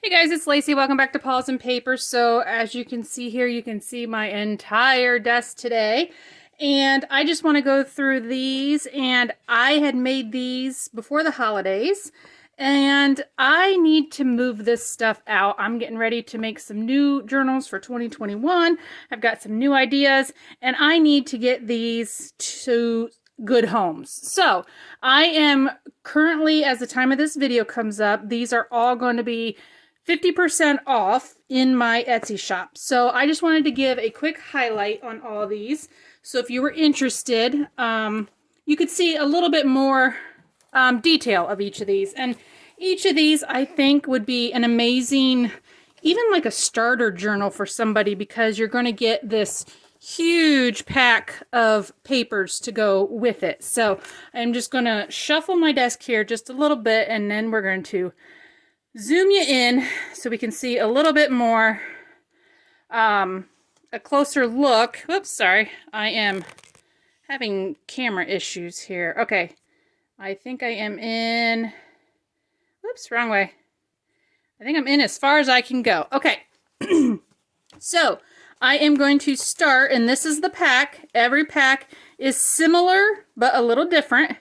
Hey guys, it's Lacey. Welcome back to Paws and Papers. So as you can see here, you can see my entire desk today. And I just want to go through these, and I had made these before the holidays. And I need to move this stuff out. I'm getting ready to make some new journals for 2021. I've got some new ideas, and I need to get these to good homes. So I am currently, as the time of this video comes up, these are all going to be 50% off in my Etsy shop. So I just wanted to give a quick highlight on all these. So if you were interested, you could see a little bit more detail of each of these. And each of these, I think, would be an amazing, even like a starter journal for somebody, because you're going to get this huge pack of papers to go with it. So I'm just going to shuffle my desk here just a little bit, and then we're going to zoom you in so we can see a little bit more, a closer look. Oops, sorry. I am having camera issues here. Okay. I think I am in, whoops, wrong way. I think I'm in as far as I can go. Okay. So I am going to start, and this is the pack. Every pack is similar, but a little different.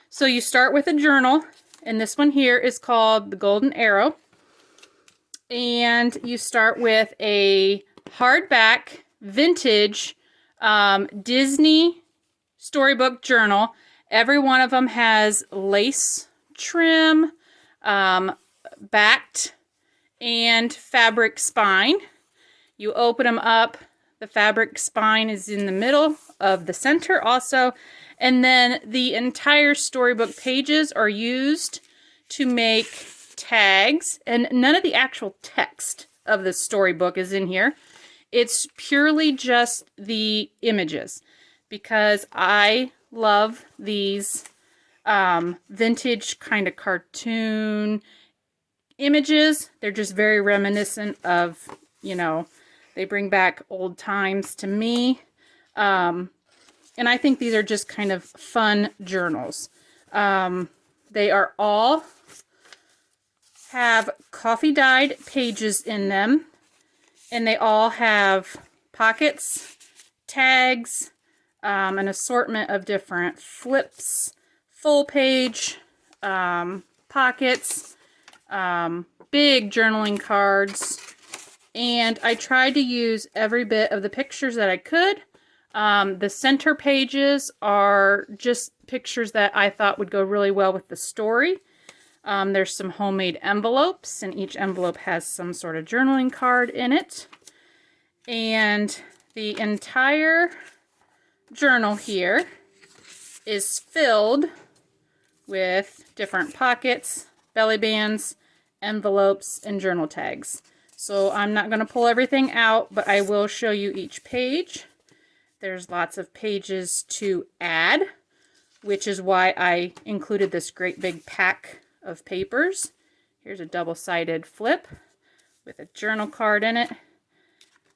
So you start with a journal. And this one here is called the Golden Arrow. And you start with a hardback vintage Disney storybook journal. Every one of them has lace trim, backed, and fabric spine. You open them up. The fabric spine is in the middle of the center also. And then the entire storybook pages are used to make tags, and none of the actual text of the storybook is in here. It's purely just the images, because I love these vintage kind of cartoon images. They're just very reminiscent of, you know, they bring back old times to me. And I think these are just kind of fun journals. They are all have coffee dyed pages in them. And they all have pockets, tags, an assortment of different flips, full page, pockets, big journaling cards. And I tried to use every bit of the pictures that I could. The center pages are just pictures that I thought would go really well with the story. There's some homemade envelopes, and each envelope has some sort of journaling card in it. And the entire journal here is filled with different pockets, belly bands, envelopes, and journal tags. So I'm not going to pull everything out, but I will show you each page. There's lots of pages to add, which is why I included this great big pack of papers. Here's a double-sided flip with a journal card in it.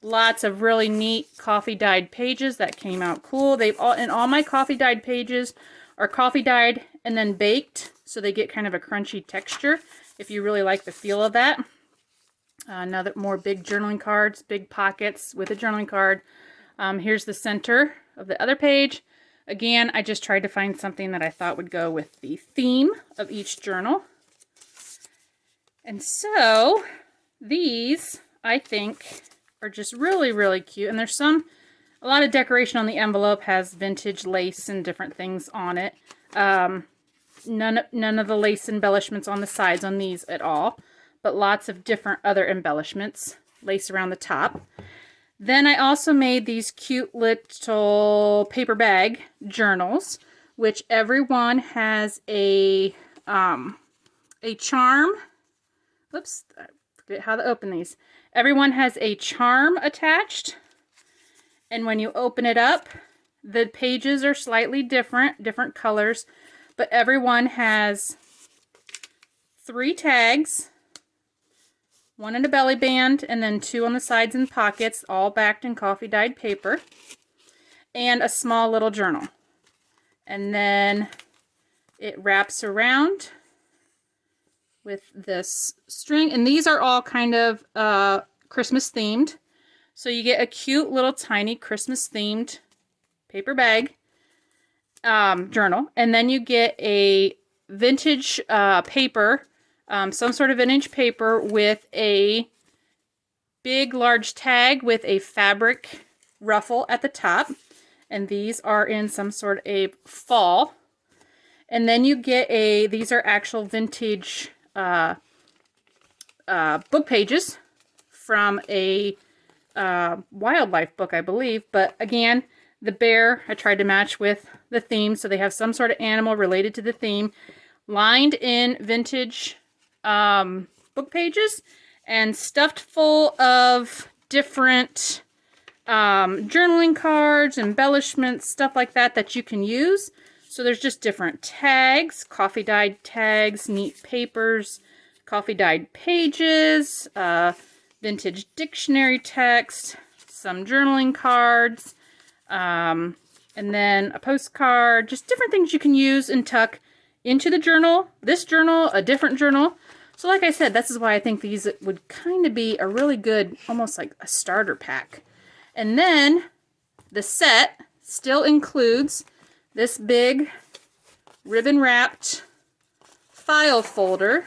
Lots of really neat coffee dyed pages that came out cool. And all my coffee dyed pages are coffee dyed and then baked, so they get kind of a crunchy texture if you really like the feel of that. Another more big journaling cards, big pockets with a journaling card. Here's the center of the other page. Again, I just tried to find something that I thought would go with the theme of each journal. And so these, I think, are just really, really cute. And there's a lot of decoration on the envelope, has vintage lace and different things on it. None of the lace embellishments on the sides on these at all, but lots of different other embellishments, lace around the top. Then I also made these cute little paper bag journals, which every one has a charm. Whoops, I forget how to open these. Everyone has a charm attached, and when you open it up, the pages are slightly different colors, but everyone has 3 tags. One in a belly band, and then 2 on the sides and pockets, all backed in coffee dyed paper, and a small little journal. And then it wraps around with this string. And these are all kind of Christmas themed. So you get a cute little tiny Christmas themed paper bag journal. And then you get a vintage paper, some sort of vintage paper with a big large tag with a fabric ruffle at the top. And these are in some sort of a fall. And then you get these are actual vintage book pages from a wildlife book, I believe. But again, the bear I tried to match with the theme, so they have some sort of animal related to the theme, lined in vintage book pages and stuffed full of different journaling cards, embellishments, stuff like that that you can use. So there's just different tags, coffee dyed tags, neat papers, coffee dyed pages, vintage dictionary text, some journaling cards, and then a postcard, just different things you can use and tuck into the journal. This journal, a different journal. So like I said, this is why I think these would kind of be a really good, almost like a starter pack. And then the set still includes this big ribbon wrapped file folder,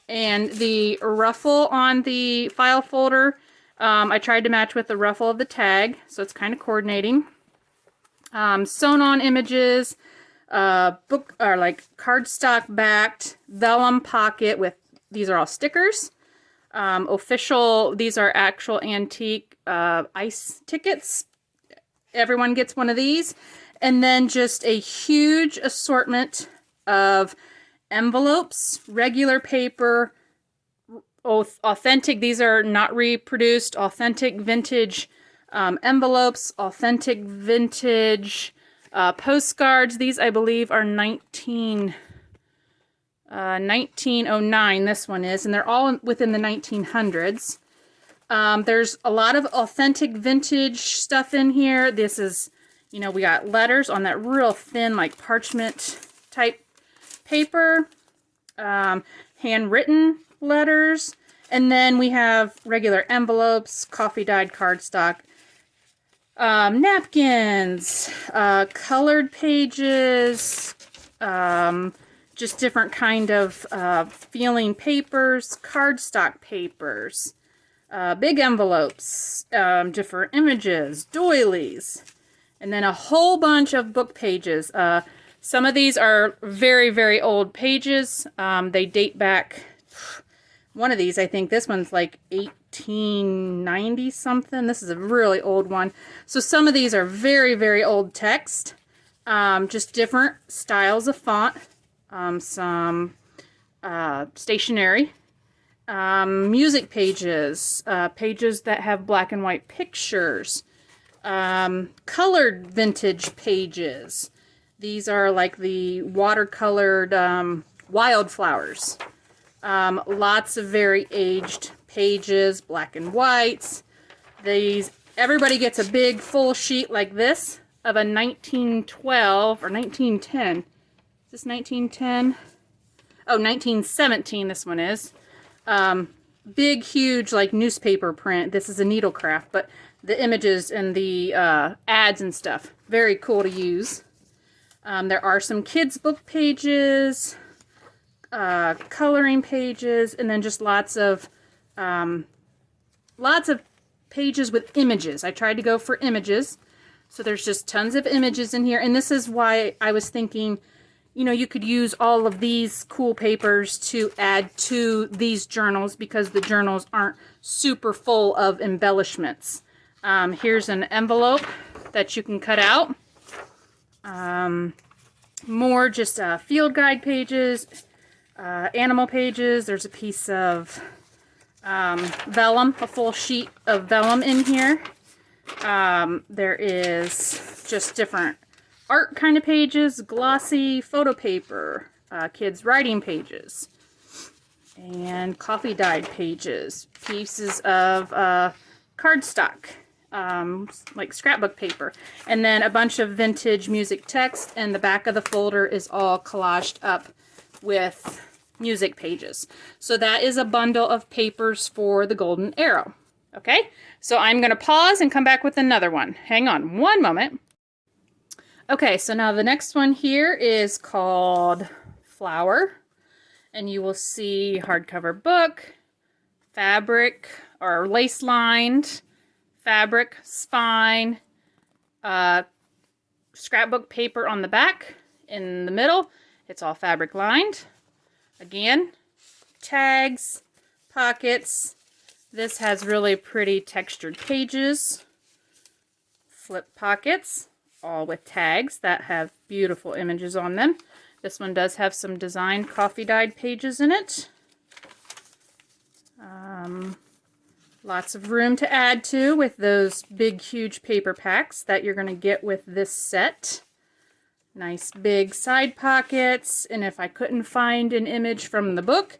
and the ruffle on the file folder, I tried to match with the ruffle of the tag, so it's kind of coordinating. Sewn on images, book or like cardstock backed vellum pocket with, these are all stickers. Official, these are actual antique ice tickets. Everyone gets one of these. And then just a huge assortment of envelopes, regular paper, authentic, these are not reproduced, authentic vintage envelopes, authentic vintage postcards. These, I believe, are 1909, this one is, and they're all within the 1900s. There's a lot of authentic vintage stuff in here. This is, you know, we got letters on that real thin, like parchment type paper, handwritten letters, and then we have regular envelopes, coffee dyed cardstock, napkins, colored pages, just different kind of feeling papers, cardstock papers, big envelopes, different images, doilies, and then a whole bunch of book pages. Some of these are very, very old pages. They date back, one of these, I think this one's like 1890 something. This is a really old one. So some of these are very, very old text. Just different styles of font. Some stationery. Music pages. Pages that have black and white pictures. Colored vintage pages. These are like the watercolored wildflowers. Lots of very aged pages, black and whites. These, everybody gets a big full sheet like this of a 1912 or 1910. Is this 1910? Oh, 1917 this one is. Big, huge, like newspaper print. This is a needlecraft, but the images and the ads and stuff, very cool to use. There are some kids' book pages, coloring pages, and then just lots of pages with images. I tried to go for images, so there's just tons of images in here. And this is why I was thinking, you know, you could use all of these cool papers to add to these journals because the journals aren't super full of embellishments. Here's an envelope that you can cut out. More just field guide pages, animal pages. There's a piece of vellum, a full sheet of vellum in here. There is just different art kind of pages, glossy photo paper, kids writing pages, and coffee dyed pages, pieces of cardstock, like scrapbook paper, and then a bunch of vintage music text, and the back of the folder is all collaged up with music pages. So that is a bundle of papers for the Golden Arrow. Okay, so I'm going to pause and come back with another one. Hang on one moment. Okay, so now the next one here is called Flower. And you will see hardcover book, fabric or lace lined, fabric, spine, scrapbook paper on the back. In the middle, it's all fabric lined. Again, tags, pockets. This has really pretty textured pages. Flip pockets, all with tags that have beautiful images on them. This one does have some designed coffee dyed pages in it. Lots of room to add to with those big, huge paper packs that you're going to get with this set. Nice big side pockets, and if I couldn't find an image from the book,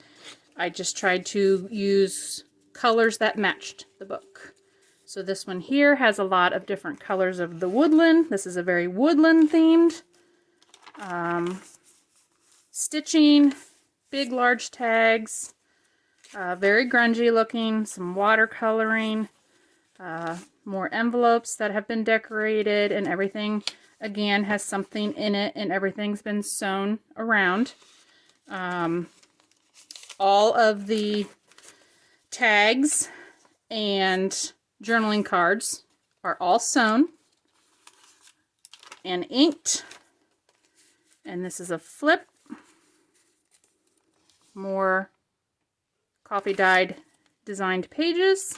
I just tried to use colors that matched the book. So this one here has a lot of different colors of the woodland. This is a very woodland themed. Stitching, big large tags, very grungy looking, some watercoloring, more envelopes that have been decorated, and everything again has something in it, and everything's been sewn around. All of the tags and journaling cards are all sewn and inked. And this is a flip. More coffee dyed designed pages.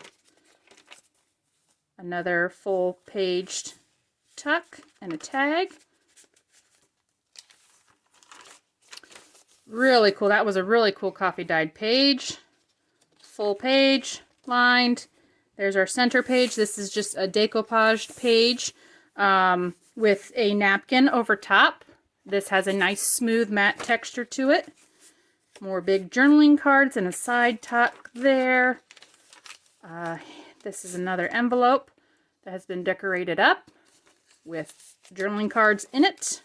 Another full paged tuck and a tag. Really cool. That was a really cool coffee dyed page. Full page, lined. There's our center page. This is just a decoupaged page with a napkin over top. This has a nice smooth matte texture to it. More big journaling cards and a side tuck there. This is another envelope that has been decorated up with journaling cards in it.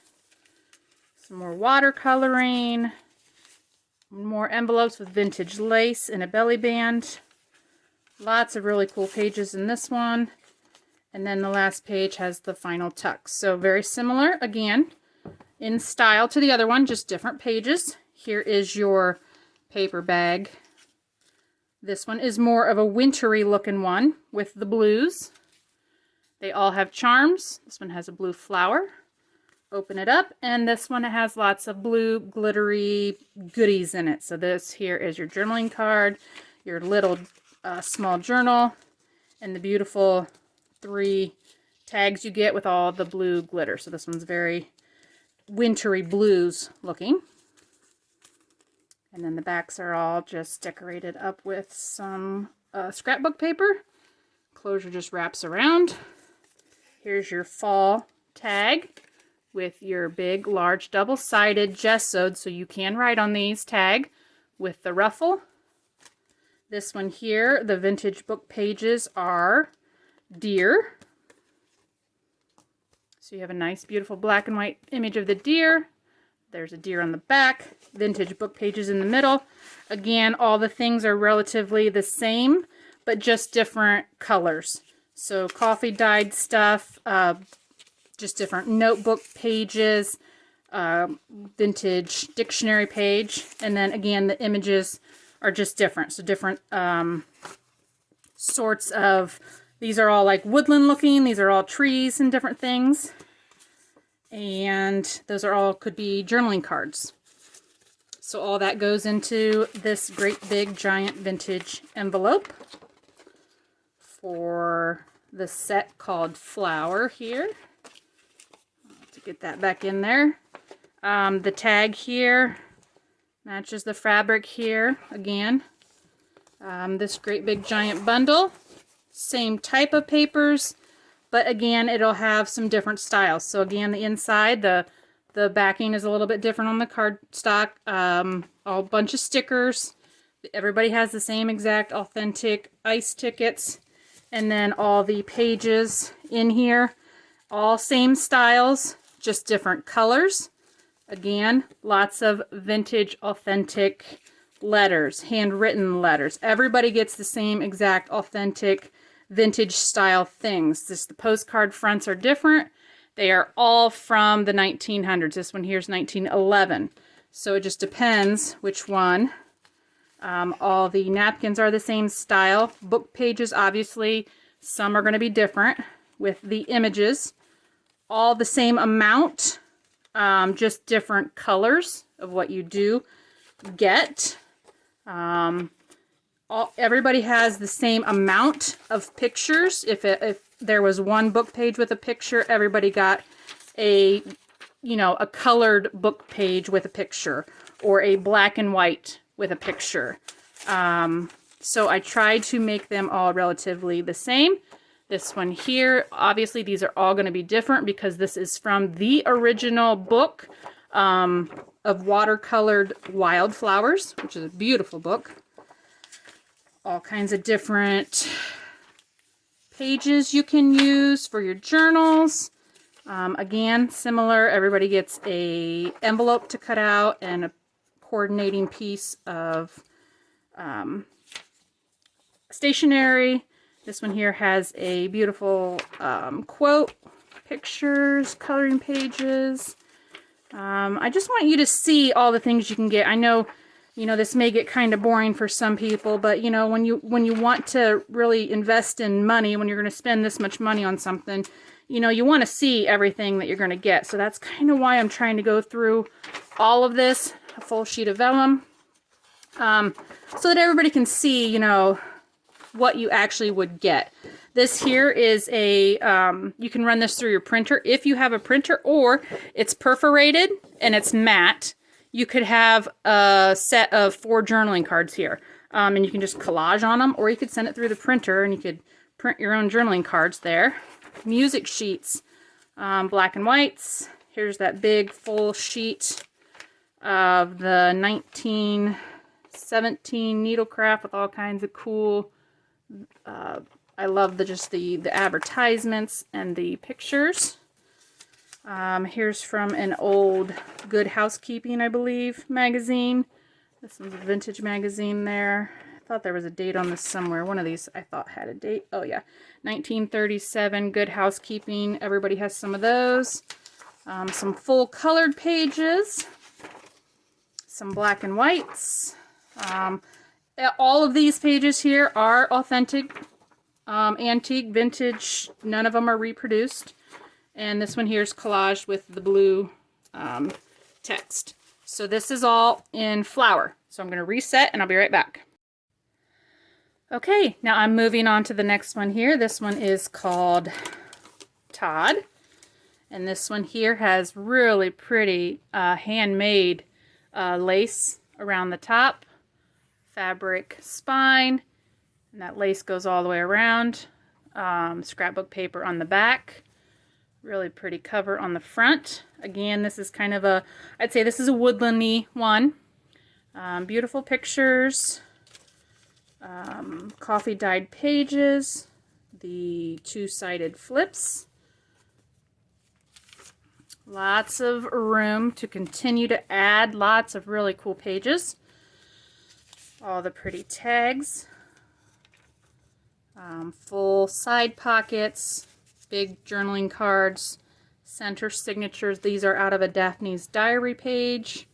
Some more watercoloring. More envelopes with vintage lace and a belly band. Lots of really cool pages in this one. And then the last page has the final tuck. So very similar, again, in style to the other one, just different pages. Here is your paper bag. This one is more of a wintry looking one with the blues. They all have charms. This one has a blue flower. Open it up, and this one has lots of blue glittery goodies in it. So this here is your journaling card, your little small journal, and the beautiful 3 tags you get with all the blue glitter. So this one's very wintry blues looking. And then the backs are all just decorated up with some scrapbook paper. Closure just wraps around. Here's your fall tag with your big, large, double-sided gessoed, so you can write on these, tag with the ruffle. This one here, the vintage book pages are deer. So you have a nice, beautiful black and white image of the deer. There's a deer on the back. Vintage book pages in the middle. Again, all the things are relatively the same, but just different colors. So coffee dyed stuff, just different notebook pages, vintage dictionary page, and then again the images are just different. So different sorts of, these are all like woodland looking, these are all trees and different things. And those are all, could be journaling cards. So all that goes into this great big giant vintage envelope for the set called Flower here. To get that back in there. The tag here matches the fabric here again. This great big giant bundle. Same type of papers, but again, it'll have some different styles. So again, the inside, the backing is a little bit different on the cardstock. A bunch of stickers. Everybody has the same exact authentic ice tickets. And then all the pages in here, all same styles, just different colors. Again, lots of vintage, authentic letters, handwritten letters. Everybody gets the same exact authentic vintage style things. Just the postcard fronts are different. They are all from the 1900s. This one here is 1911. So it just depends which one. All the napkins are the same style. Book pages, obviously, some are going to be different with the images. All the same amount, just different colors of what you do get. Everybody has the same amount of pictures. If there was one book page with a picture, everybody got a colored book page with a picture, or a black and white with a picture. So I tried to make them all relatively the same. This one here, obviously these are all going to be different because this is from the original book of watercolored wildflowers, which is a beautiful book. All kinds of different pages you can use for your journals. Again, similar, everybody gets a envelope to cut out and a coordinating piece of stationery. This one here has a beautiful quote, pictures, coloring pages. I just want you to see all the things you can get. I know, this may get kind of boring for some people, but when you want to really invest in money, when you're going to spend this much money on something, you want to see everything that you're going to get. So that's kind of why I'm trying to go through all of this, a full sheet of vellum, so that everybody can see, what you actually would get. This here is a, you can run this through your printer if you have a printer, or it's perforated and it's matte. You could have a set of 4 journaling cards here, and you can just collage on them, or you could send it through the printer and you could print your own journaling cards there. Music sheets, black and whites. Here's that big full sheet of the 1917 needlecraft with all kinds of cool, I love the advertisements and the pictures. Here's from an old Good Housekeeping, I believe, magazine. This one's a vintage magazine there. I thought there was a date on this somewhere. One of these I thought had a date. Oh yeah, 1937 Good Housekeeping. Everybody has some of those. Some full colored pages. Some black and whites. All of these pages here are authentic, antique, vintage. None of them are reproduced. And this one here is collaged with the blue text. So this is all in flower. So I'm going to reset and I'll be right back. Okay, now I'm moving on to the next one here. This one is called Todd. And this one here has really pretty handmade lace around the top. Fabric spine, and that lace goes all the way around. Scrapbook paper on the back. Really pretty cover on the front. Again, this is kind of a, I'd say this is a woodlandy one. Beautiful pictures. Coffee dyed pages. The 2-sided flips. Lots of room to continue to add lots of really cool pages. All the pretty tags, full side pockets, big journaling cards, center signatures. These are out of a Daphne's Diary page.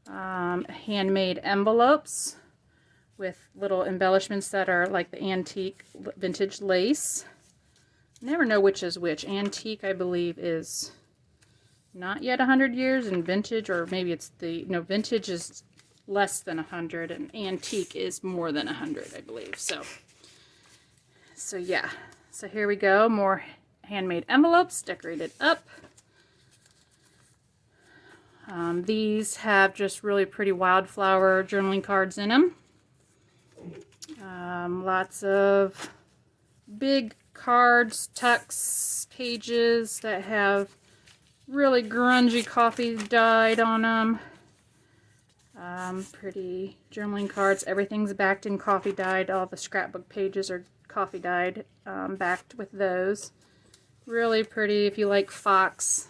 Handmade envelopes with little embellishments that are like the antique vintage lace. Never know which is which. Antique, I believe, is not yet 100 years, and vintage, or maybe it's the, vintage is less than 100 and antique is more than 100, I believe. So yeah. So here we go. More handmade envelopes decorated up. These have just really pretty wildflower journaling cards in them. Lots of big cards, tucks, pages that have really grungy coffee dyed on them. Pretty journaling cards. Everything's backed in coffee dyed. All the scrapbook pages are coffee dyed, backed with those. Really pretty if you like fox.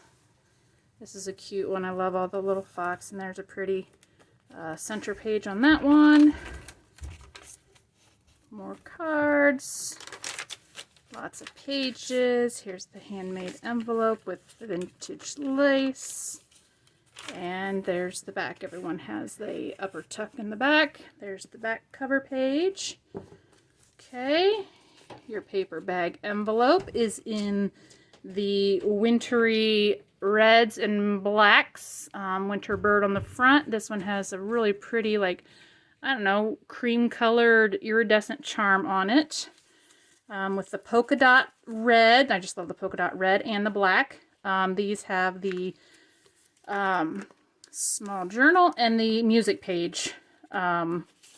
This is a cute one. I love all the little fox, and there's a pretty center page on that one. More cards. Lots of pages. Here's the handmade envelope with vintage lace. And there's the back. Everyone has the upper tuck in the back. There's the back cover page. Okay. Your paper bag envelope is in the wintry reds and blacks. Winter bird on the front. This one has a really pretty, like, I don't know, cream colored iridescent charm on it. With the polka dot red. I just love the polka dot red and the black. These have the small journal and the music page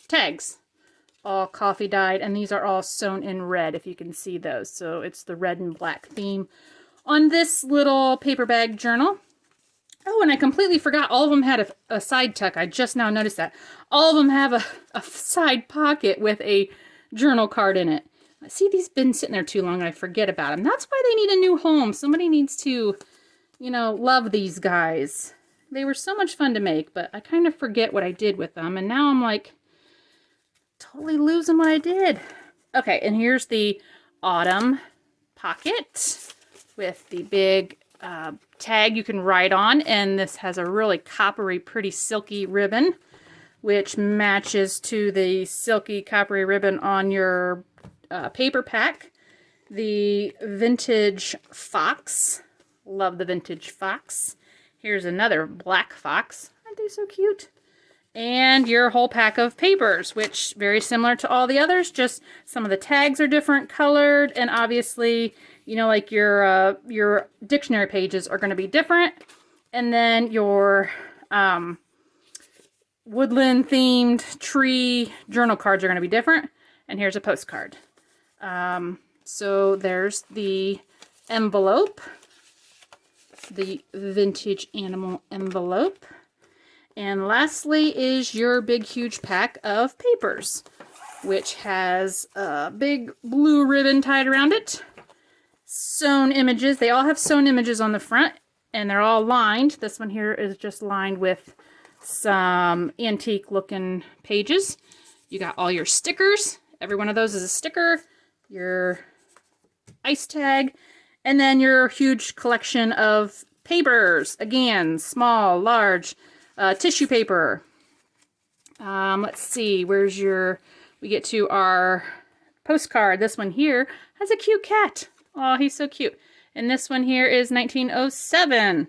tags. All coffee dyed, and these are all sewn in red, if you can see those. So it's the red and black theme on this little paper bag journal. Oh, and I completely forgot, all of them had a side tuck. I just now noticed that. All of them have a side pocket with a journal card in it. I see these been sitting there too long, and I forget about them. That's why they need a new home. Somebody needs to, you know, love these guys. They were so much fun to make, but I kind of forget what I did with them, and now I'm like, totally losing what I did. Okay, and here's the autumn pocket with the big tag you can write on, and this has a really coppery, pretty silky ribbon, which matches to the silky coppery ribbon on your paper pack. The vintage fox. Love the vintage fox. Here's another black fox. Aren't they so cute? And your whole pack of papers, which very similar to all the others, just some of the tags are different colored, and obviously, you know, like your dictionary pages are going to be different, and then your woodland themed tree journal cards are going to be different. And here's a postcard. So there's the envelope, the vintage animal envelope. And lastly is your big, huge pack of papers, which has a big blue ribbon tied around it. Sewn images. They all have sewn images on the front, and they're all lined. This one here is just lined with some antique-looking pages. You got all your stickers. Every one of those is a sticker. Your ice tag, and then your huge collection of papers. Again, small, large, tissue paper. Let's see, where's your, we get to our postcard. This one here has a cute cat. Oh, he's so cute. And this one here is 1907.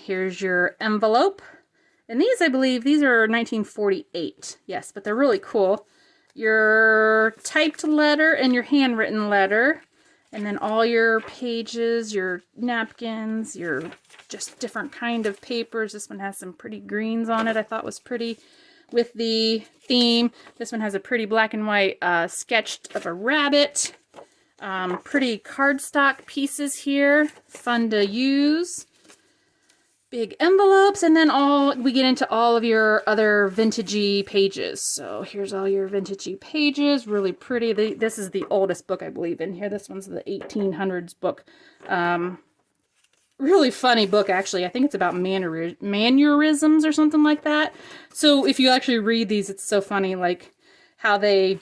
Here's your envelope. And these, I believe, these are 1948. Yes, but they're really cool. Your typed letter and your handwritten letter. And then all your pages, your napkins, your just different kind of papers. This one has some pretty greens on it. I thought was pretty with the theme. This one has a pretty black and white sketched of a rabbit. Pretty cardstock pieces here. Fun to use. Big envelopes, and then we get into all of your other vintagey pages. So here's all your vintagey pages, really pretty. This is the oldest book, I believe, in here. This one's the 1800s book. Really funny book, actually. I think it's about mannerisms or something like that. So if you actually read these, it's so funny, like I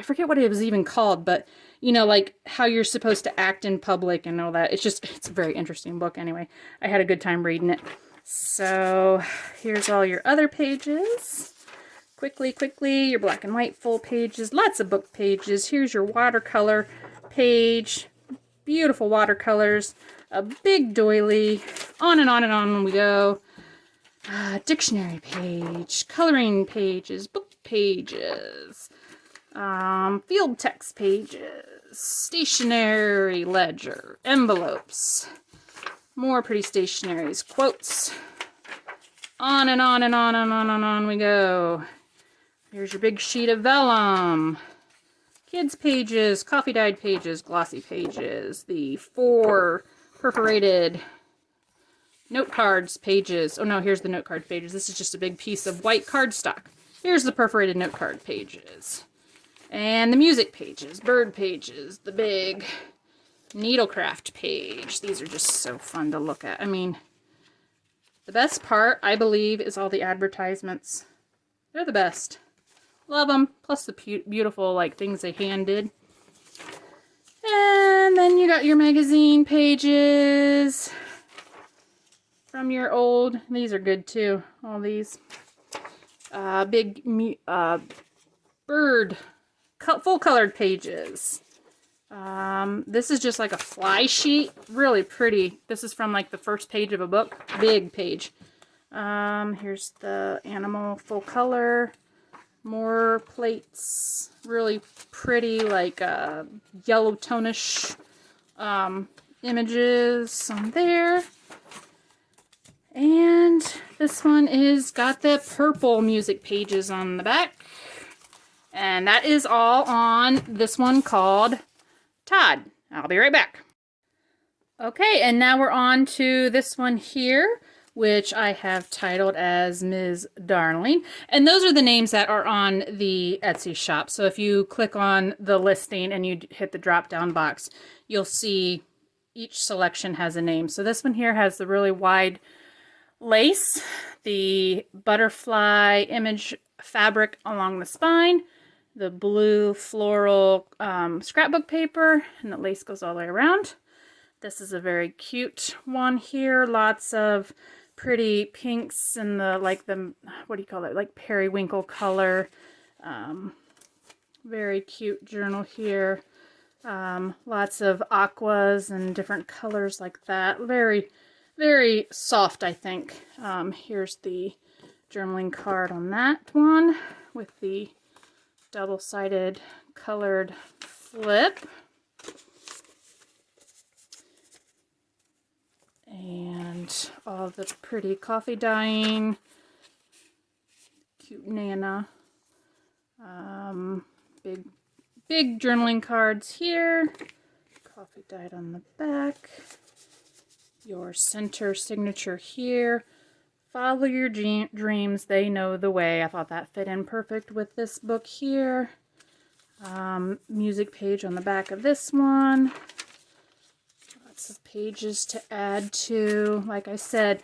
forget what it was even called, but you know, like how you're supposed to act in public and all that. It's a very interesting book anyway. I had a good time reading it. So here's all your other pages. Quickly, your black and white full pages. Lots of book pages. Here's your watercolor page. Beautiful watercolors. A big doily. On and on and on we go. Dictionary page. Coloring pages. Book pages. Field text pages, stationery ledger, envelopes, more pretty stationaries, quotes, on and on and on and on and on we go. Here's your big sheet of vellum, kids pages, coffee dyed pages, glossy pages, the 4 perforated note cards pages. Oh no, here's the note card pages. This is just a big piece of white cardstock. Here's the perforated note card pages. And the music pages, bird pages, the big needlecraft page. These are just so fun to look at. I mean, the best part, I believe, is all the advertisements. They're the best. Love them. Plus the beautiful, like, things they hand did. And then you got your magazine pages from your old. These are good too. All these big bird full colored pages. This is just like a fly sheet. Really pretty. This is from like the first page of a book. Big page. Here's the animal full color. More plates. Really pretty, like yellow tonish images on there. And this one is got the purple music pages on the back. And that is all on this one called Todd. I'll be right back. Okay, and now we're on to this one here, which I have titled as Ms. Darling. And those are the names that are on the Etsy shop. So if you click on the listing and you hit the drop-down box, you'll see each selection has a name. So this one here has the really wide lace, the butterfly image fabric along the spine, the blue floral scrapbook paper, and the lace goes all the way around. This is a very cute one here. Lots of pretty pinks and the, like the, what do you call it? Like periwinkle color. Very cute journal here. Lots of aquas and different colors like that. Very, very soft, I think. Here's the journaling card on that one with the double-sided colored flip. And all the pretty coffee dyeing. Cute Nana. Big journaling cards here. Coffee dyed on the back. Your center signature here. Follow your dreams, they know the way. I thought that fit in perfect with this book here. Music page on the back of this one. Lots of pages to add to. Like I said,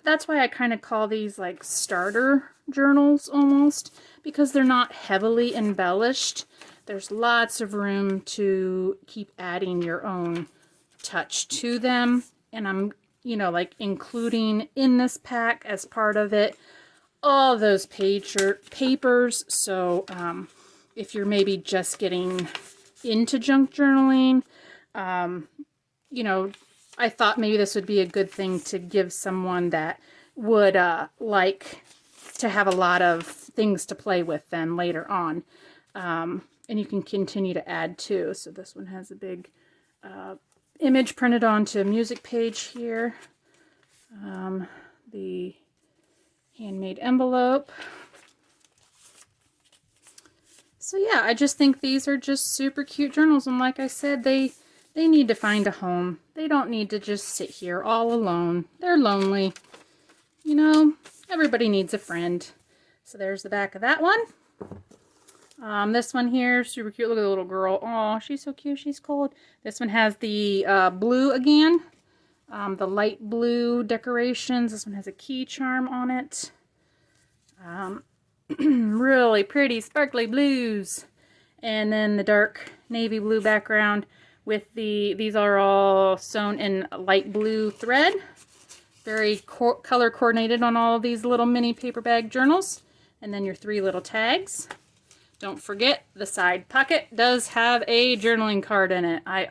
that's why I kind of call these like starter journals almost, because they're not heavily embellished. There's lots of room to keep adding your own touch to them. And I'm, you know, like including in this pack as part of it all those papers. So if you're maybe just getting into junk journaling, you know, I thought maybe this would be a good thing to give someone that would like to have a lot of things to play with then later on. And you can continue to add too. So this one has a big image printed onto a music page here. The handmade envelope. So yeah, I just think these are just super cute journals. And like I said, they need to find a home. They don't need to just sit here all alone. They're lonely. You know, everybody needs a friend. So there's the back of that one. This one here, super cute. Look at the little girl. Oh, she's so cute. She's cold. This one has the blue again. The light blue decorations. This one has a key charm on it. Really pretty sparkly blues. And then the dark navy blue background with these are all sewn in light blue thread. Very color coordinated on all of these little mini paper bag journals. And then your 3 little tags. Don't forget, the side pocket does have a journaling card in it. I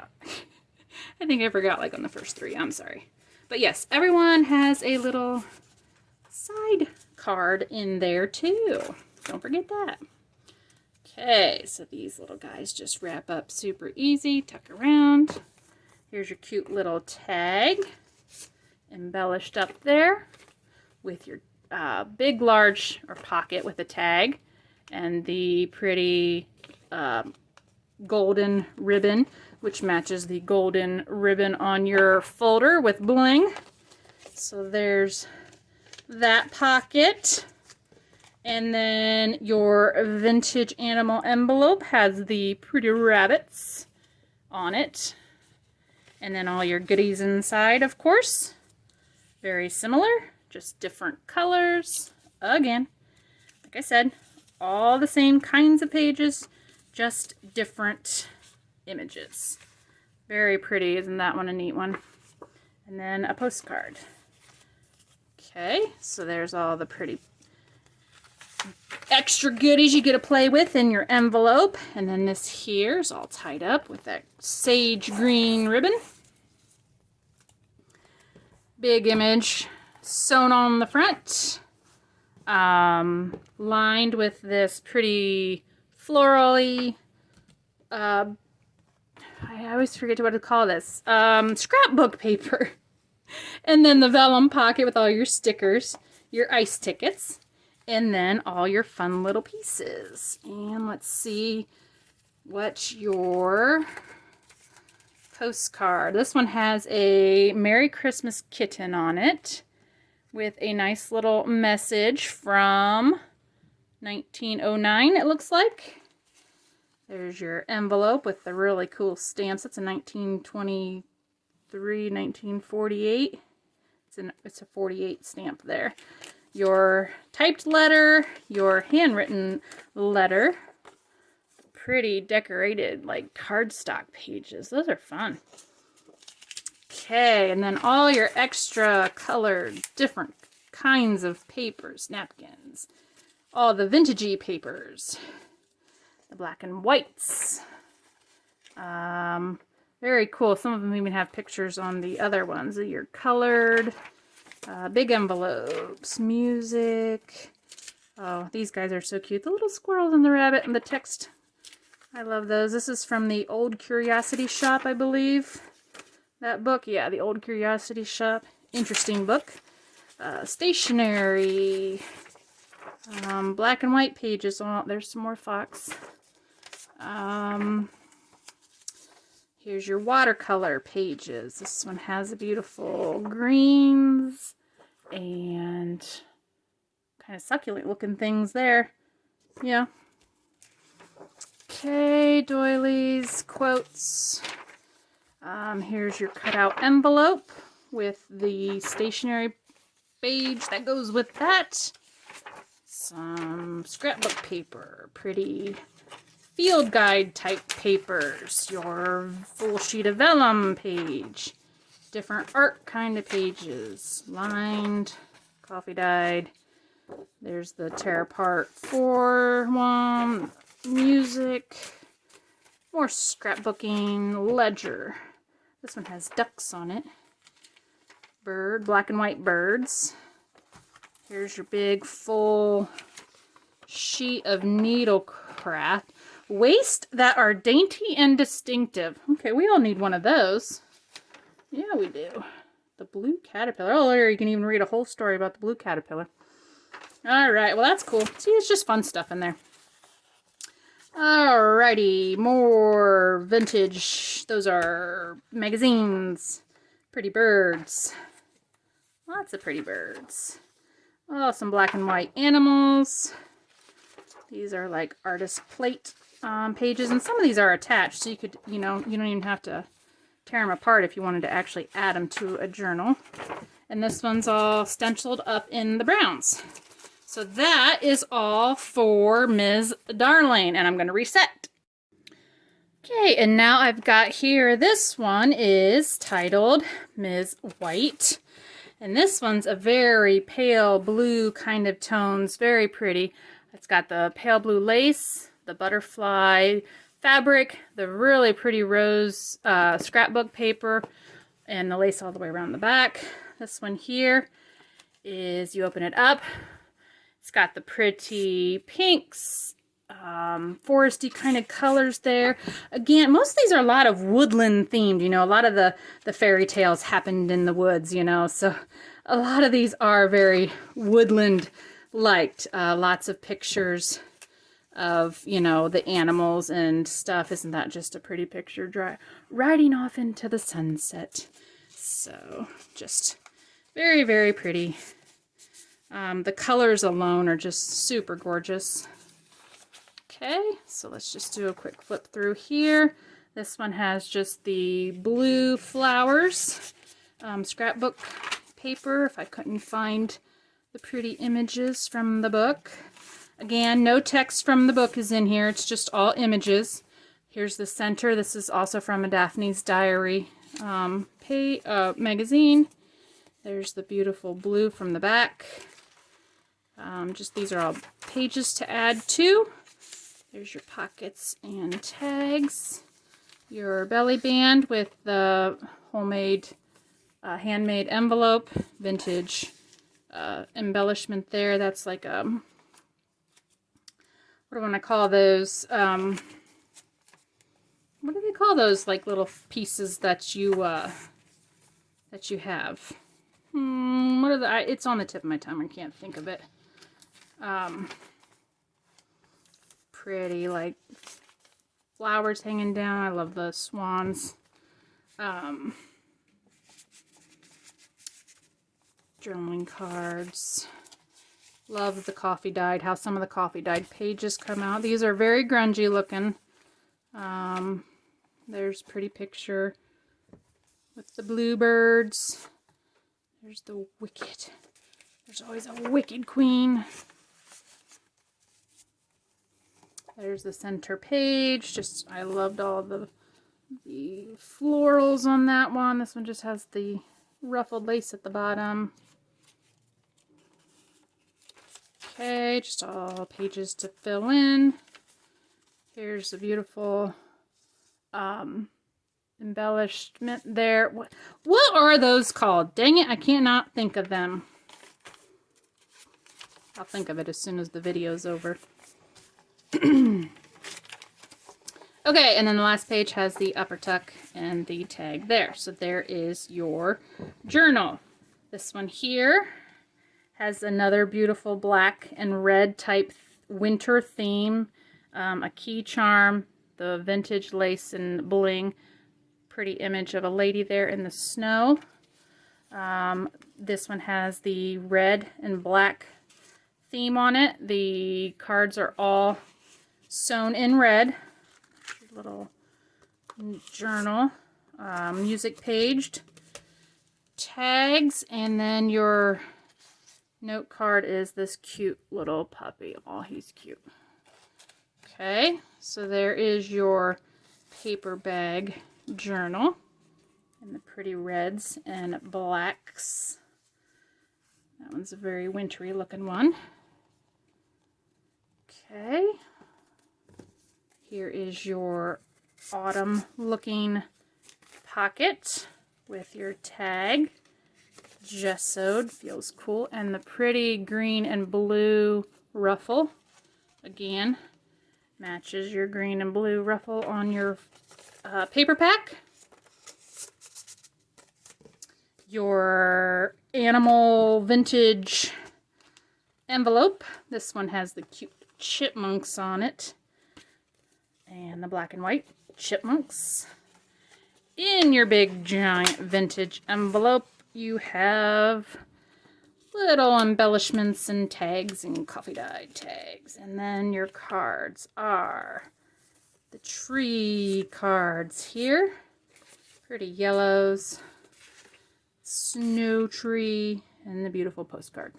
think I forgot like on the first 3. I'm sorry. But yes, everyone has a little side card in there too. Don't forget that. Okay, so these little guys just wrap up super easy. Tuck around. Here's your cute little tag. Embellished up there with your big, large, or pocket with a tag. And the pretty golden ribbon, which matches the golden ribbon on your folder with bling. So there's that pocket. And then your vintage animal envelope has the pretty rabbits on it. And then all your goodies inside, of course. Very similar, just different colors. Again, like I said, all the same kinds of pages, just different images. Very pretty. Isn't that one a neat one? And then a postcard. Okay, so there's all the pretty extra goodies you get to play with in your envelope. And then this here is all tied up with that sage green ribbon. Big image sewn on the front. Lined with this pretty florally, I always forget what to call this, scrapbook paper. And then the vellum pocket with all your stickers, your ice tickets, and then all your fun little pieces. And let's see what your postcard. This one has a Merry Christmas kitten on it with a nice little message from 1909, it looks like. There's your envelope with the really cool stamps. It's a 1923, 1948. It's a 48 stamp there. Your typed letter, your handwritten letter. Pretty decorated, like cardstock pages. Those are fun. Okay, and then all your extra colored, different kinds of papers, napkins. All the vintagey papers. The black and whites. Very cool. Some of them even have pictures on the other ones. Your colored, big envelopes, music. Oh, these guys are so cute. The little squirrels and the rabbit and the text. I love those. This is from the Old Curiosity Shop, I believe. That book, yeah, the Old Curiosity Shop. Interesting book. Stationery. Black and white pages. Oh, there's some more fox. Here's your watercolor pages. This one has a beautiful greens and kind of succulent looking things there. Yeah. Okay, doilies, quotes. Here's your cutout envelope with the stationery page that goes with that. Some scrapbook paper, pretty field guide type papers, your full sheet of vellum page, different art kind of pages, lined, coffee dyed. There's the tear apart 4-1, music, more scrapbooking, ledger. This one has ducks on it. Bird, black and white birds. Here's your big full sheet of needlecraft. Wastes that are dainty and distinctive. Okay, we all need one of those. Yeah, we do. The blue caterpillar. Oh, there you can even read a whole story about the blue caterpillar. Alright, well that's cool. See, it's just fun stuff in there. Alrighty, more vintage. Those are magazines. Pretty birds. Lots of pretty birds. Oh, some black and white animals. These are like artist plate pages, and some of these are attached, so you could, you know, you don't even have to tear them apart if you wanted to actually add them to a journal. And this one's all stenciled up in the browns. So that is all for Ms. Darling, and I'm going to reset. Okay, and now I've got here, this one is titled Ms. White. And this one's a very pale blue kind of tones, very pretty. It's got the pale blue lace, the butterfly fabric, the really pretty rose scrapbook paper, and the lace all the way around the back. This one here is, you open it up, it's got the pretty pinks, foresty kind of colors there. Again, most of these are a lot of woodland themed, you know, a lot of the fairy tales happened in the woods, you know, so a lot of these are very woodland liked. Lots of pictures of, you know, the animals and stuff. Isn't that just a pretty picture? Riding off into the sunset. So just very, very pretty. The colors alone are just super gorgeous. Okay, so let's just do a quick flip through here. This one has just the blue flowers, scrapbook paper, if I couldn't find the pretty images from the book. Again, no text from the book is in here. It's just all images. Here's the center. This is also from a Daphne's Diary magazine. There's the beautiful blue from the back. Just these are all pages to add to. There's your pockets and tags. Your belly band with the homemade handmade envelope, vintage embellishment there. That's like what do I want to call those? What do they call those? Like little pieces that you have. What are the? It's on the tip of my tongue. I can't think of it. Pretty like flowers hanging down. I love the swans. Journaling cards. Love the coffee dyed, how some of the coffee dyed pages come out. These are very grungy looking. There's a pretty picture with the bluebirds. There's the wicked. There's always a wicked queen. There's the center page. Just, I loved all the florals on that one. This one just has the ruffled lace at the bottom. Okay, just all pages to fill in. Here's the beautiful embellishment there. What are those called? Dang it, I cannot think of them. I'll think of it as soon as the video's over. Okay, and then the last page has the upper tuck and the tag there. So there is your journal. This one here has another beautiful black and red type winter theme, a key charm, the vintage lace and bling, pretty image of a lady there in the snow. This one has the red and black theme on it. The cards are all sewn in red. Little journal, music paged, tags, and then your note card is this cute little puppy. Oh, he's cute. Okay, so there is your paper bag journal in the pretty reds and blacks. That one's a very wintry looking one. Okay. Here is your autumn looking pocket with your tag. Gessoed, feels cool. And the pretty green and blue ruffle. Again, matches your green and blue ruffle on your paper pack. Your animal vintage envelope. This one has the cute chipmunks on it. And the black and white chipmunks. In your big giant vintage envelope, you have little embellishments and tags and coffee dyed tags. And then your cards are the tree cards here. Pretty yellows. Snow tree. And the beautiful postcard.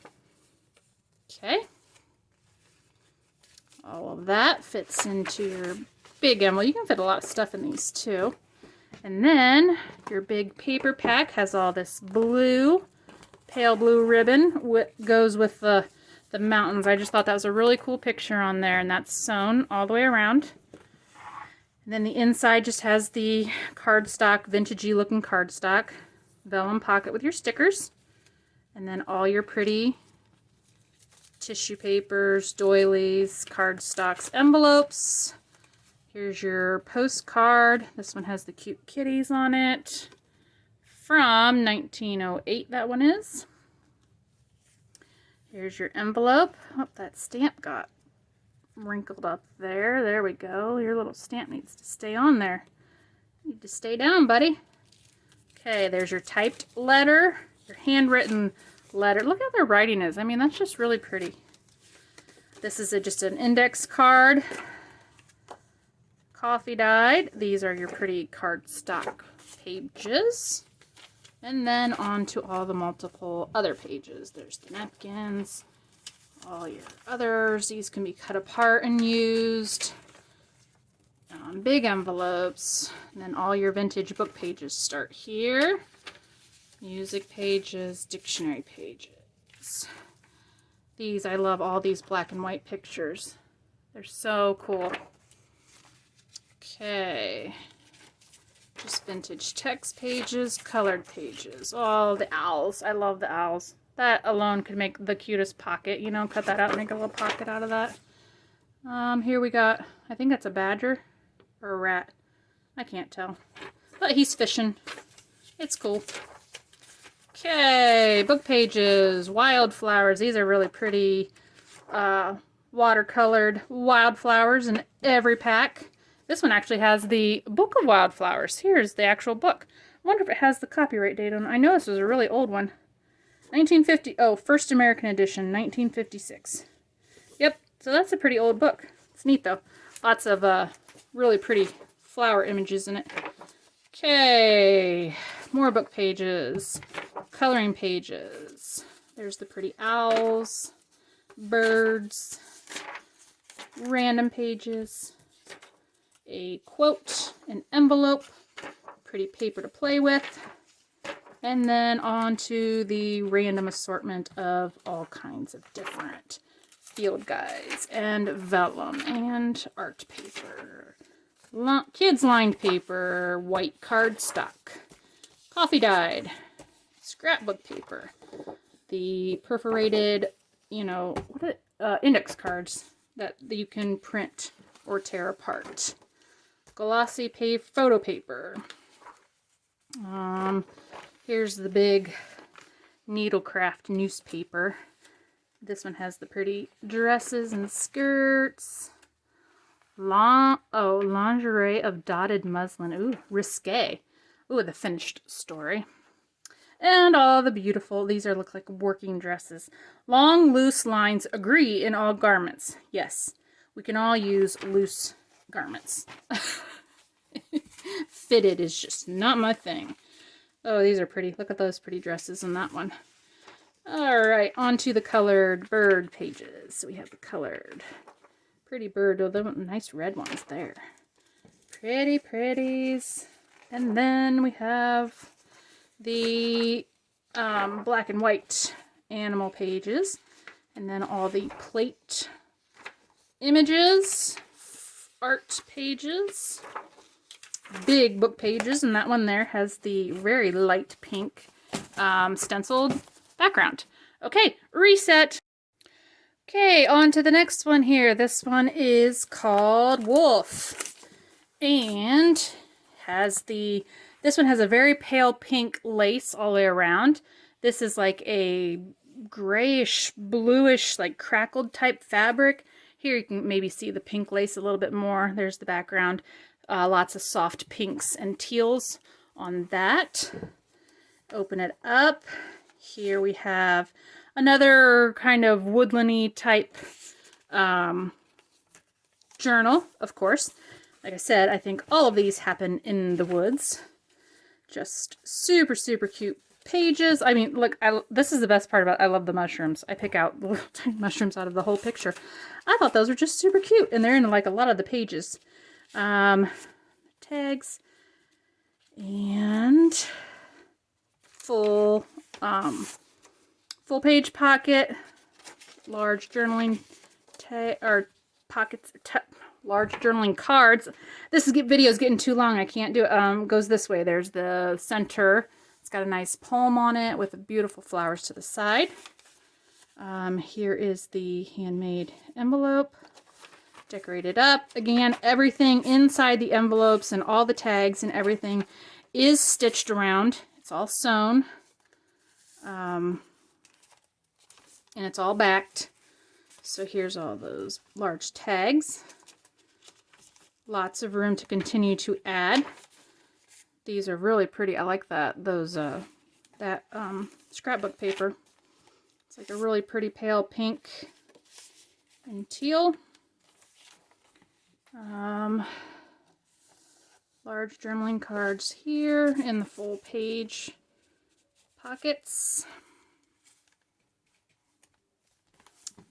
Okay. All of that fits into your big envelope. You can fit a lot of stuff in these too. And then your big paper pack has all this blue, pale blue ribbon. Goes with the mountains. I just thought that was a really cool picture on there, and that's sewn all the way around. And then the inside just has the cardstock, vintagey looking cardstock, vellum pocket with your stickers, and then all your pretty tissue papers, doilies, cardstocks, envelopes. Here's your postcard. This one has the cute kitties on it. From 1908, that one is. Here's your envelope. Oh, that stamp got wrinkled up there. There we go. Your little stamp needs to stay on there. You need to stay down, buddy. Okay, there's your typed letter, your handwritten letter. Look how their writing is. I mean, that's just really pretty. This is just an index card. Coffee dyed. These are your pretty cardstock pages. And then on to all the multiple other pages. There's the napkins, all your others. These can be cut apart and used. Big envelopes. And then all your vintage book pages start here. Music pages, dictionary pages. These, I love all these black and white pictures. They're so cool. Okay. Just vintage text pages, colored pages. Oh, the owls. I love the owls. That alone could make the cutest pocket. You know, cut that out and make a little pocket out of that. Here we got, I think that's a badger or a rat. I can't tell. But he's fishing. It's cool. Okay, book pages, wildflowers. These are really pretty watercolored wildflowers in every pack. This one actually has the Book of Wildflowers. Here's the actual book. I wonder if it has the copyright date on it. I know this was a really old one. 1950, oh, first American edition, 1956. Yep, so that's a pretty old book. It's neat though. Lots of really pretty flower images in it. Okay, more book pages, coloring pages. There's the pretty owls, birds, random pages, a quote, an envelope, pretty paper to play with, and then on to the random assortment of all kinds of different field guides and vellum and art paper. Kids lined paper, white cardstock, coffee dyed, scrapbook paper, the perforated, you know, index cards that you can print or tear apart, glossy photo paper. Here's the big needlecraft newspaper. This one has the pretty dresses and skirts. Lingerie of dotted muslin. Ooh, risque. Ooh, the finished story. And all the beautiful, these look like working dresses. Long, loose lines agree in all garments. Yes, we can all use loose garments. Fitted is just not my thing. Oh, these are pretty. Look at those pretty dresses in that one. All right, on to the colored bird pages. So we have the colored pretty bird. Oh, the nice red ones there. Pretty pretties. And then we have the black and white animal pages. And then all the plate images, art pages, big book pages. And that one there has the very light pink stenciled background. Okay, reset. Okay, on to the next one here. This one is called Wolf. And this one has a very pale pink lace all the way around. This is like a grayish, bluish, like crackled type fabric. Here you can maybe see the pink lace a little bit more. There's the background. Lots of soft pinks and teals on that. Open it up. Here we have another kind of woodlandy type journal, of course. Like I said, I think all of these happen in the woods. Just super, super cute pages. I mean, look, this is the best part about it. I love the mushrooms. I pick out the little tiny mushrooms out of the whole picture. I thought those were just super cute, and they're in like a lot of the pages. Tags and full page pocket, large journaling pockets, large journaling cards. This video is getting too long. I can't do it. Goes this way. There's the center. It's got a nice poem on it with beautiful flowers to the side. Here is the handmade envelope. Decorated up. Again, everything inside the envelopes and all the tags and everything is stitched around. It's all sewn. And it's all backed. So here's all those large tags. Lots of room to continue to add. These are really pretty. I like that scrapbook paper. It's like a really pretty pale pink and teal. large journaling cards here in the full page pockets.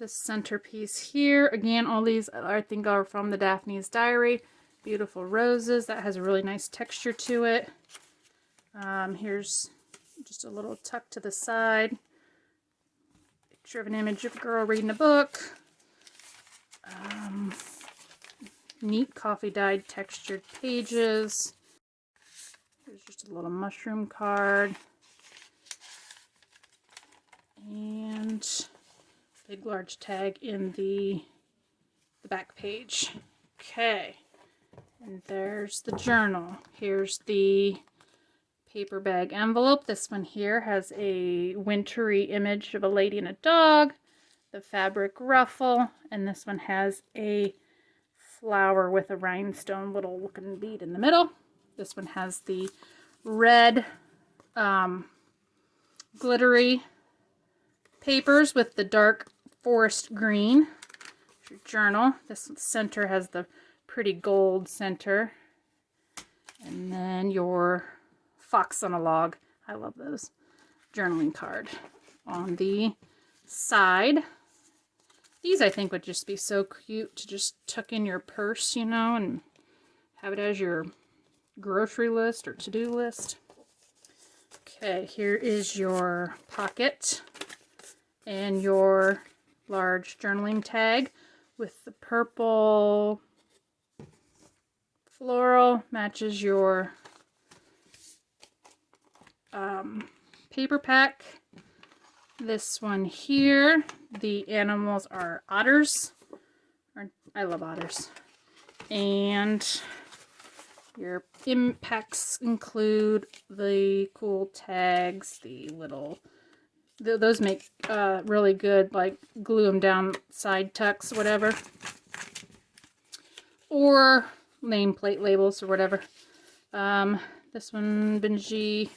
This centerpiece here, again, all these I think are from the Daphne's Diary. Beautiful roses. That has a really nice texture to it. Here's just a little tuck to the side. Picture of an image of a girl reading a book. Neat coffee dyed textured pages. Here's just a little mushroom card. And big large tag in the back page. Okay. And there's the journal. Here's the paper bag envelope. This one here has a wintry image of a lady and a dog. The fabric ruffle. And this one has a flower with a rhinestone little looking bead in the middle. This one has the red glittery papers with the dark forest green. Your journal. This center has the pretty gold center. And then your fox on a log. I love those. Journaling card. On the side, these I think would just be so cute to just tuck in your purse, you know, and have it as your grocery list or to-do list. Okay, here is your pocket and your large journaling tag with the purple floral, matches your paper pack. This one here, the animals are otters. I love otters. And your impacts include the cool tags, the little, those make really good, like glue them down side tucks, whatever. Or nameplate labels or whatever. This one, Benji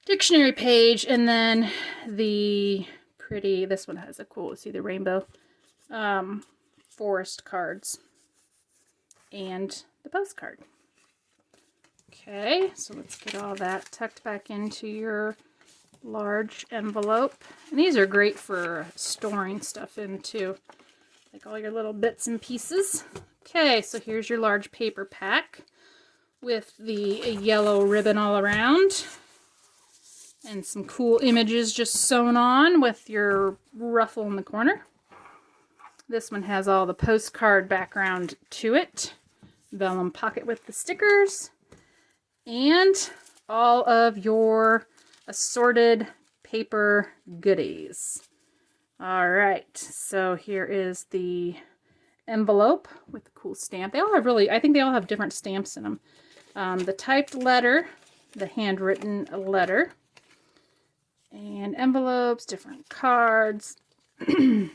dictionary page, and then the pretty, this one has a cool, see the rainbow, forest cards, and the postcard. Okay, so let's get all that tucked back into your large envelope. And these are great for storing stuff in too, like all your little bits and pieces. Okay, so here's your large paper pack with the yellow ribbon all around. And some cool images just sewn on with your ruffle in the corner. This one has all the postcard background to it. Vellum pocket with the stickers. And all of your assorted paper goodies. Alright, so here is the envelope with the cool stamp. They all have really, I think they all have different stamps in them. The typed letter, the handwritten letter. And envelopes, different cards. Here's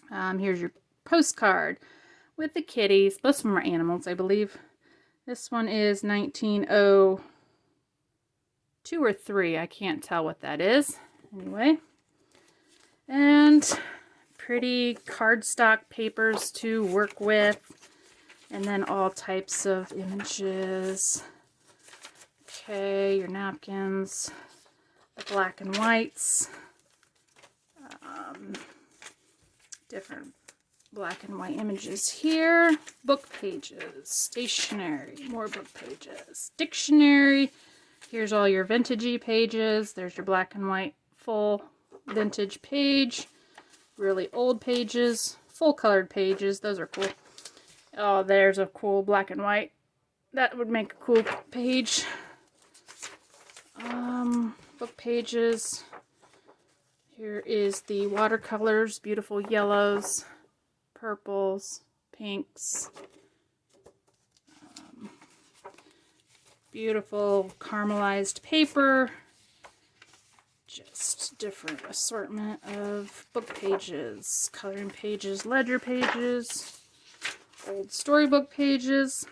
your postcard with the kitties. Most of them are animals, I believe. This one is 1902 or 3. I can't tell what that is. Anyway. And pretty cardstock papers to work with. And then all types of images. Okay, your napkins. Black and whites, different black and white images here, book pages, stationery, more book pages, dictionary, here's all your vintagey pages, there's your black and white full vintage page, really old pages, full colored pages, those are cool. Oh, there's a cool black and white, that would make a cool page. Book pages. Here is the watercolors, beautiful yellows, purples, pinks, beautiful caramelized paper, just different assortment of book pages, coloring pages, ledger pages, old storybook pages.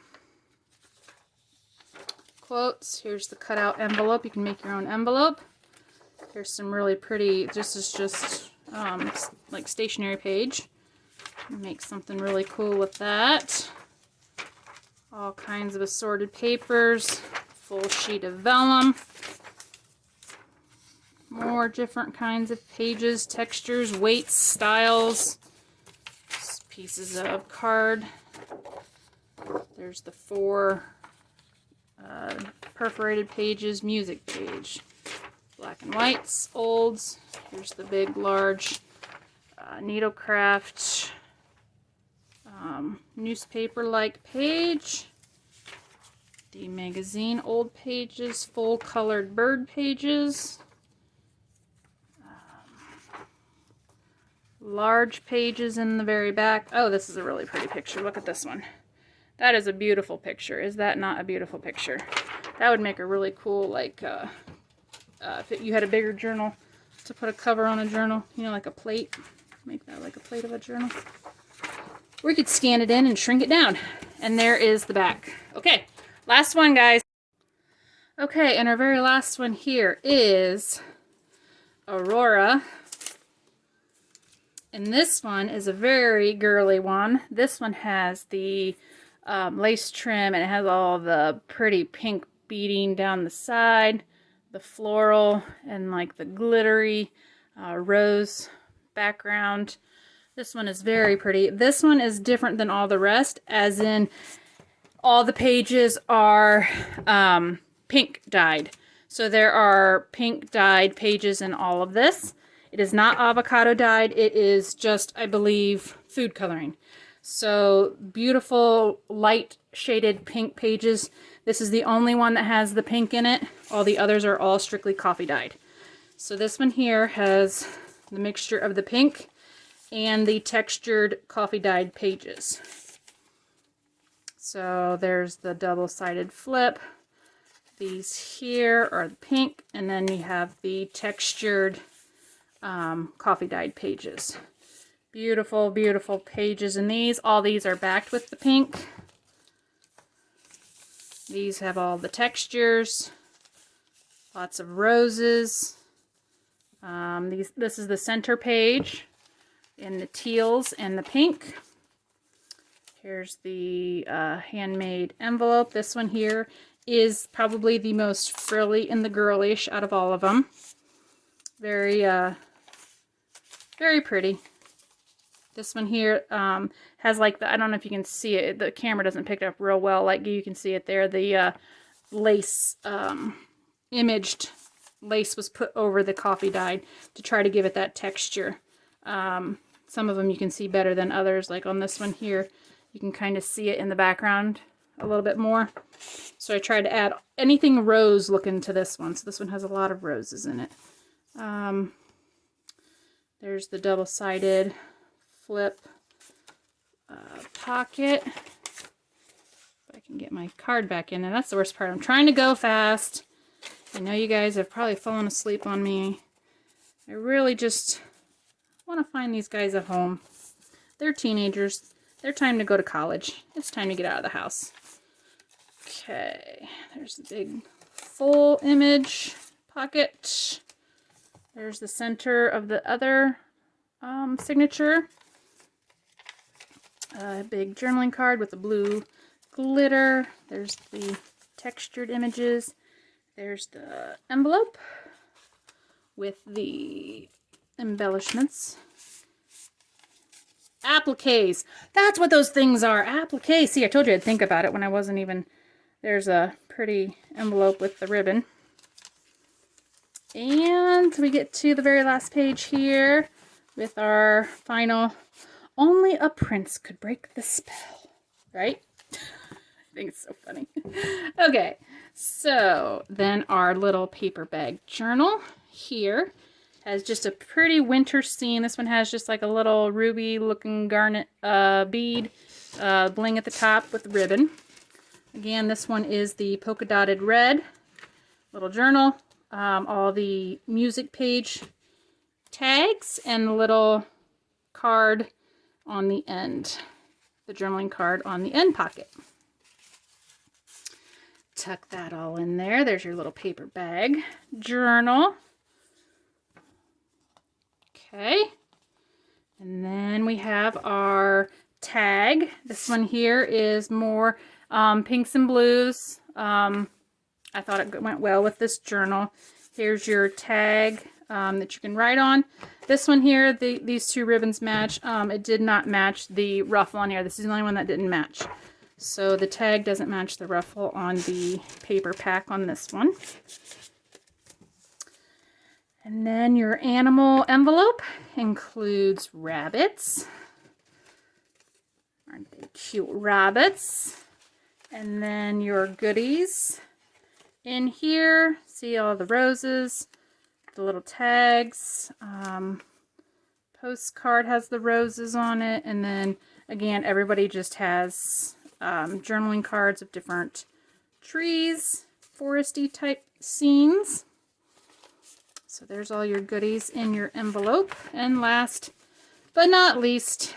Quotes. Here's the cutout envelope. You can make your own envelope. Here's some really pretty, this is just like stationery page. Make something really cool with that. All kinds of assorted papers, full sheet of vellum. More different kinds of pages, textures, weights, styles. Pieces of card. There's the 4 perforated pages, music page. Black and whites, olds. Here's the big, large needlecraft newspaper-like page. The magazine old pages, full colored bird pages. Large pages in the very back. Oh, this is a really pretty picture. Look at this one. That is a beautiful picture. Is that not a beautiful picture? That would make a really cool, like, if you had a bigger journal to put a cover on a journal, you know, like a plate. Make that like a plate of a journal. Or you could scan it in and shrink it down. And there is the back. Okay, last one, guys. Okay, and our very last one here is Aurora. And this one is a very girly one. This one has the lace trim, and it has all the pretty pink beading down the side, the floral, and like the glittery rose background. This one is very pretty. This one is different than all the rest, as in all the pages are pink dyed. So there are pink dyed pages in all of this. It is not avocado dyed. It is just, I believe, food coloring. So beautiful light shaded pink pages. This is the only one that has the pink in it. All the others are all strictly coffee dyed. So this one here has the mixture of the pink and the textured coffee dyed pages. So there's the double-sided flip. These here are the pink, and then you have the textured coffee dyed pages. Beautiful, beautiful pages in these. All these are backed with the pink. These have all the textures. Lots of roses. This is the center page in the teals and the pink. Here's the handmade envelope. This one here is probably the most frilly and the girlish out of all of them. Very, very pretty. This one here has like the, I don't know if you can see it, the camera doesn't pick it up real well, like you can see it there, the lace, imaged lace was put over the coffee dyed to try to give it that texture. Some of them you can see better than others, like on this one here, you can kind of see it in the background a little bit more. So I tried to add anything rose looking to this one, so this one has a lot of roses in it. There's the double-sided flip pocket. If I can get my card back in there. That's the worst part. I'm trying to go fast. I know you guys have probably fallen asleep on me. I really just want to find these guys a home. They're teenagers. They're time to go to college. It's time to get out of the house. Okay, there's the big full image pocket. There's the center of the other signature. A big journaling card with the blue glitter. There's the textured images. There's the envelope with the embellishments. Appliques. That's what those things are. Appliques. See, I told you I'd think about it when I wasn't even... There's a pretty envelope with the ribbon. And we get to the very last page here with our final, only a prince could break the spell, right? I think it's so funny. Okay, so then our little paper bag journal here has just a pretty winter scene. This one has just like a little ruby looking garnet bead bling at the top with ribbon. Again, this one is the polka dotted red little journal. All the music page tags and the little card on the end. The journaling card on the end pocket. Tuck that all in there. There's your little paper bag journal. Okay. And then we have our tag. This one here is more Pinks and blues. I thought it went well with this journal. Here's your tag that you can write on. This one here, these two ribbons match. It did not match the ruffle on here. This is the only one that didn't match. So the tag doesn't match the ruffle on the paper pack on this one. And then your animal envelope includes rabbits. Aren't they cute rabbits? And then your goodies. In here, see all the roses, the little tags. Postcard has the roses on it. And then, again, everybody just has journaling cards of different trees, foresty type scenes. So there's all your goodies in your envelope. And last but not least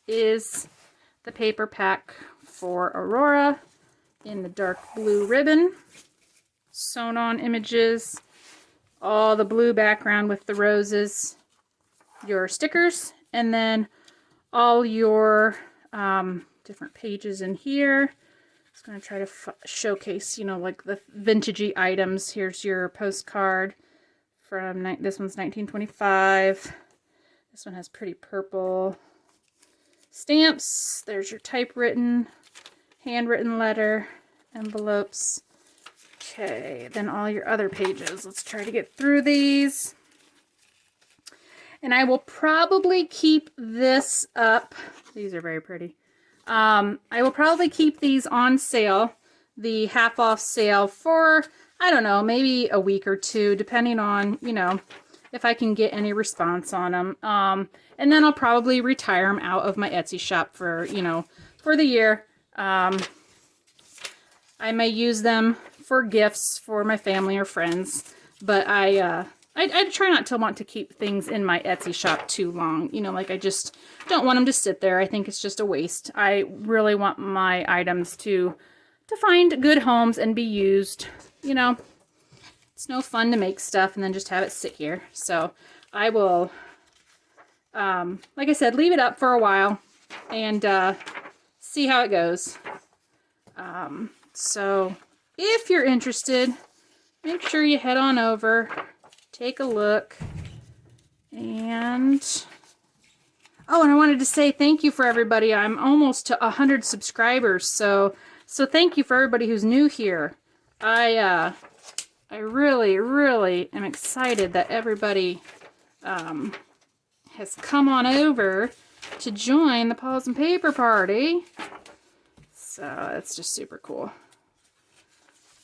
is the paper pack for Aurora in the dark blue ribbon. Sewn on images, all the blue background with the roses, your stickers, and then all your different pages in here. I was going to try to showcase, you know, like the vintagey items. Here's your postcard from, this one's 1925. This one has pretty purple stamps. There's your typewritten, handwritten letter, envelopes. Okay, then all your other pages. Let's try to get through these. And I will probably keep this up. These are very pretty. I will probably keep these on sale, the half off sale, for, I don't know, maybe a week or two, depending on, you know, if I can get any response on them. And then I'll probably retire them out of my Etsy shop for, you know, for the year. I may use them for gifts for my family or friends, but I try not to want to keep things in my Etsy shop too long. You know, like I just don't want them to sit there. I think it's just a waste. I really want my items to find good homes and be used. You know, it's no fun to make stuff and then just have it sit here. So I will, like I said, leave it up for a while and see how it goes. So if you're interested, make sure you head on over, take a look, and oh, and I wanted to say thank you for everybody. I'm almost to 100 subscribers, so thank you for everybody who's new here. I really am excited that everybody has come on over to join the Paws and Paper Party. So that's just super cool.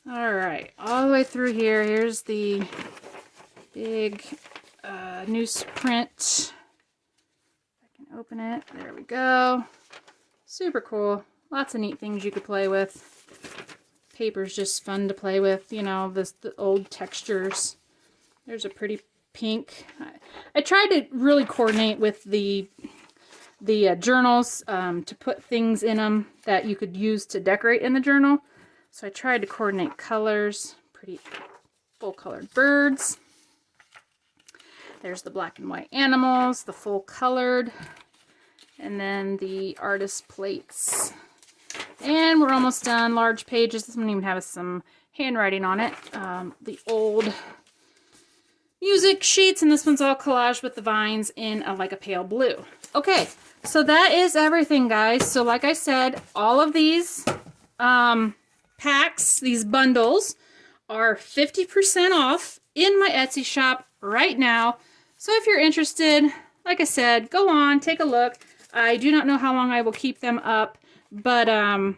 Alright, all the way through here, here's the big newsprint. I can open it. There we go. Super cool. Lots of neat things you could play with. Paper's just fun to play with, you know, the old textures. There's a pretty pink. I tried to really coordinate with the journals to put things in them that you could use to decorate in the journal. So I tried to coordinate colors. Pretty full colored birds. There's the black and white animals, the full colored, and then the artist plates. And we're almost done. Large pages. This one even has some handwriting on it. The old music sheets, and this one's all collaged with the vines in like a pale blue. Okay, so that is everything, guys. So like I said, all of these packs, these bundles, are 50% off in my Etsy shop right now. So if you're interested, like I said, go on, take a look. I do not know how long I will keep them up, but I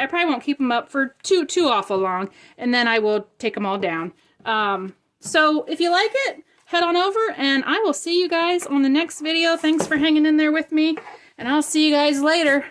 probably won't keep them up for too awful long, and then I will take them all down. So if you like it, head on over, and I will see you guys on the next video. Thanks for hanging in there with me, and I'll see you guys later.